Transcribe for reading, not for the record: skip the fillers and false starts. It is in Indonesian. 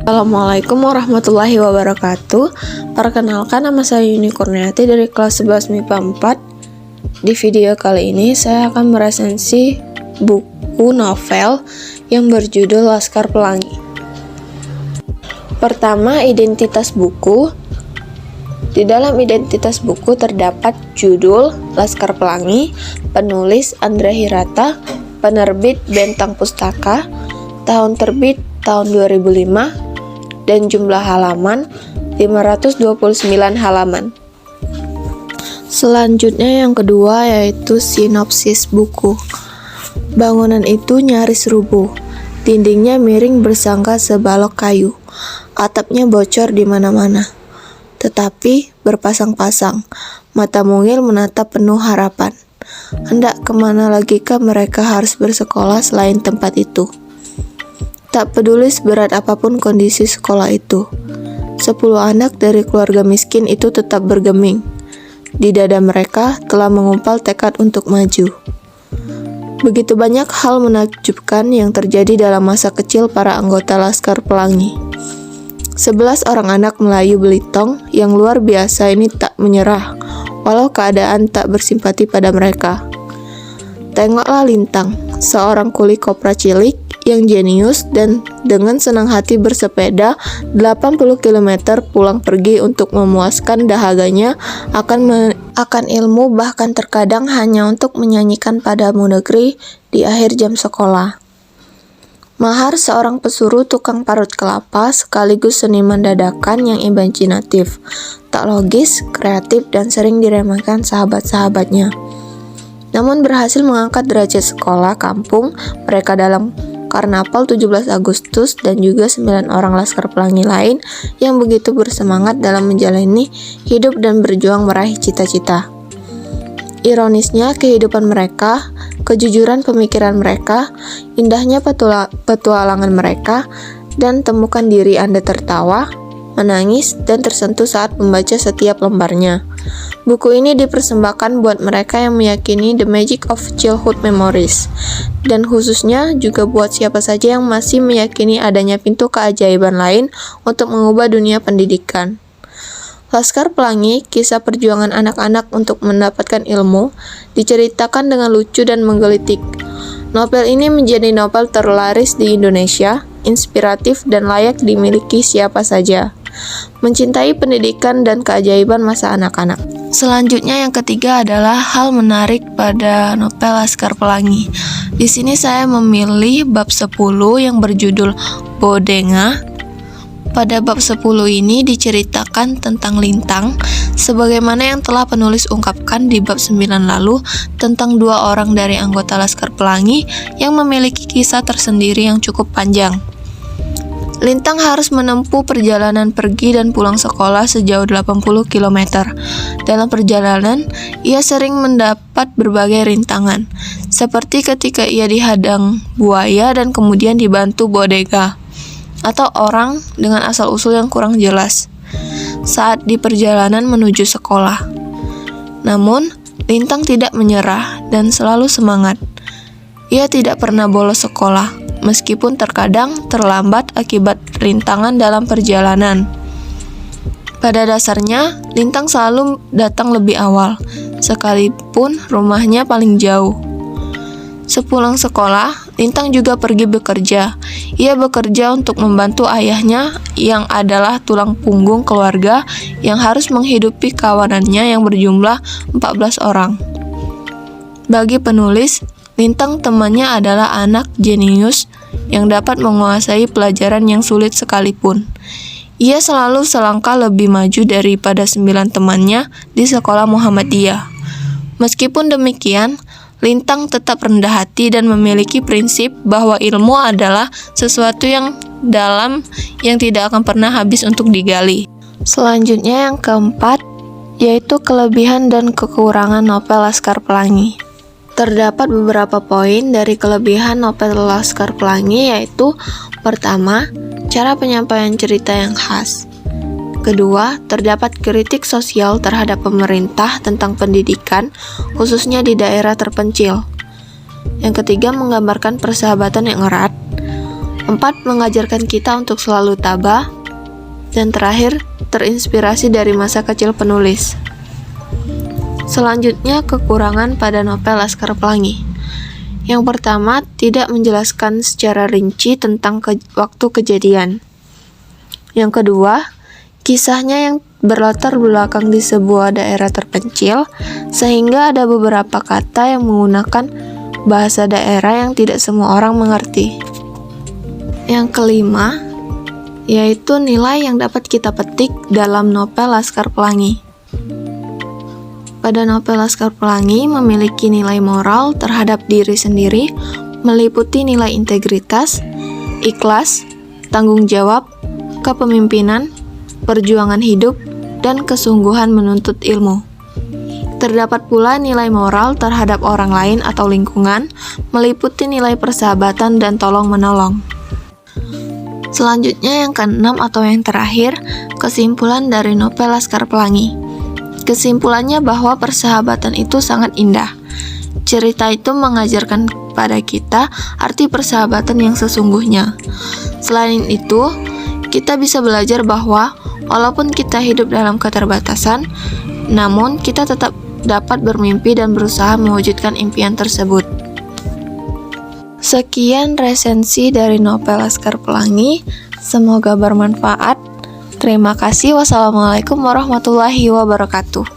Assalamualaikum warahmatullahi wabarakatuh. Perkenalkan, nama saya Yuni Kurniati dari kelas 11 MIPA 4. Di video kali ini saya akan meresensi buku novel yang berjudul Laskar Pelangi. Pertama, identitas buku. Di dalam identitas buku terdapat judul Laskar Pelangi, penulis Andra Hirata, penerbit Bentang Pustaka, tahun terbit tahun 2005, dan jumlah halaman 529 halaman. Selanjutnya yang kedua yaitu sinopsis buku. Bangunan itu nyaris rubuh, dindingnya miring bersangka sebalok kayu, atapnya bocor di mana-mana. Tetapi berpasang-pasang, mata mungil menatap penuh harapan. Hendak kemana lagikah mereka harus bersekolah selain tempat itu? Tak peduli seberat apapun kondisi sekolah itu, 10 anak dari keluarga miskin itu tetap bergeming. Di dada mereka telah mengumpal tekad untuk maju. Begitu banyak hal menakjubkan yang terjadi dalam masa kecil para anggota Laskar Pelangi. 11 orang anak Melayu Belitung yang luar biasa ini tak menyerah, walau keadaan tak bersimpati pada mereka. Tengoklah Lintang, seorang kuli kopra cilik yang jenius dan dengan senang hati bersepeda 80 km pulang pergi untuk memuaskan dahaganya akan ilmu, bahkan terkadang hanya untuk menyanyikan padamu negeri di akhir jam sekolah. Mahar, seorang pesuruh tukang parut kelapa sekaligus seniman dadakan yang imajinatif, tak logis, kreatif, dan sering diremehkan sahabat-sahabatnya. Namun berhasil mengangkat derajat sekolah kampung mereka dalam Karnaval 17 Agustus dan juga 9 orang Laskar Pelangi lain yang begitu bersemangat dalam menjalani hidup dan berjuang meraih cita-cita. Ironisnya kehidupan mereka, kejujuran pemikiran mereka, indahnya petualangan mereka, dan temukan diri Anda tertawa, menangis, dan tersentuh saat membaca setiap lembarnya. Buku ini dipersembahkan buat mereka yang meyakini the magic of childhood memories, dan khususnya juga buat siapa saja yang masih meyakini adanya pintu keajaiban lain untuk mengubah dunia pendidikan. Laskar Pelangi, kisah perjuangan anak-anak untuk mendapatkan ilmu, diceritakan dengan lucu dan menggelitik. Novel ini menjadi novel terlaris di Indonesia, inspiratif dan layak dimiliki siapa saja. Mencintai pendidikan dan keajaiban masa anak-anak. Selanjutnya yang ketiga adalah hal menarik pada novel Laskar Pelangi. Di sini saya memilih bab 10 yang berjudul Bodenga. Pada bab 10 ini diceritakan tentang Lintang, sebagaimana yang telah penulis ungkapkan di bab 9 lalu tentang 2 orang dari anggota Laskar Pelangi yang memiliki kisah tersendiri yang cukup panjang. Lintang harus menempuh perjalanan pergi dan pulang sekolah sejauh 80 km. Dalam perjalanan, ia sering mendapat berbagai rintangan, seperti ketika ia dihadang buaya dan kemudian dibantu bodega, atau orang dengan asal-usul yang kurang jelas, saat di perjalanan menuju sekolah. Namun, Lintang tidak menyerah dan selalu semangat. Ia tidak pernah bolos sekolah, meskipun terkadang terlambat akibat rintangan dalam perjalanan. Pada dasarnya, Lintang selalu datang lebih awal, sekalipun rumahnya paling jauh. Sepulang sekolah, Lintang juga pergi bekerja. Ia bekerja untuk membantu ayahnya yang adalah tulang punggung keluarga yang harus menghidupi kawanannya yang berjumlah 14 orang. Bagi penulis, Lintang temannya adalah anak jenius yang dapat menguasai pelajaran yang sulit sekalipun. Ia selalu selangkah lebih maju daripada 9 temannya di sekolah Muhammadiyah. Meskipun demikian, Lintang tetap rendah hati dan memiliki prinsip bahwa ilmu adalah sesuatu yang dalam yang tidak akan pernah habis untuk digali. Selanjutnya yang keempat, yaitu kelebihan dan kekurangan novel Laskar Pelangi. Terdapat beberapa poin dari kelebihan novel Laskar Pelangi, yaitu pertama, cara penyampaian cerita yang khas. Kedua, terdapat kritik sosial terhadap pemerintah tentang pendidikan, khususnya di daerah terpencil. Yang ketiga, menggambarkan persahabatan yang erat. 4. Mengajarkan kita untuk selalu tabah. Dan terakhir, terinspirasi dari masa kecil penulis. Selanjutnya, kekurangan pada novel Laskar Pelangi. Yang pertama, tidak menjelaskan secara rinci tentang waktu kejadian. Yang kedua, kisahnya yang berlatar belakang di sebuah daerah terpencil, sehingga ada beberapa kata yang menggunakan bahasa daerah yang tidak semua orang mengerti. Yang kelima, yaitu nilai yang dapat kita petik dalam novel Laskar Pelangi. Pada novel Laskar Pelangi memiliki nilai moral terhadap diri sendiri, meliputi nilai integritas, ikhlas, tanggung jawab, kepemimpinan, perjuangan hidup, dan kesungguhan menuntut ilmu. Terdapat pula nilai moral terhadap orang lain atau lingkungan, meliputi nilai persahabatan dan tolong-menolong. Selanjutnya yang keenam atau yang terakhir, kesimpulan dari novel Laskar Pelangi. Kesimpulannya bahwa persahabatan itu sangat indah. Cerita itu mengajarkan pada kita arti persahabatan yang sesungguhnya. Selain itu, kita bisa belajar bahwa walaupun kita hidup dalam keterbatasan, namun kita tetap dapat bermimpi dan berusaha mewujudkan impian tersebut. Sekian resensi dari novel Laskar Pelangi. Semoga bermanfaat. Terima kasih. Wassalamualaikum warahmatullahi wabarakatuh.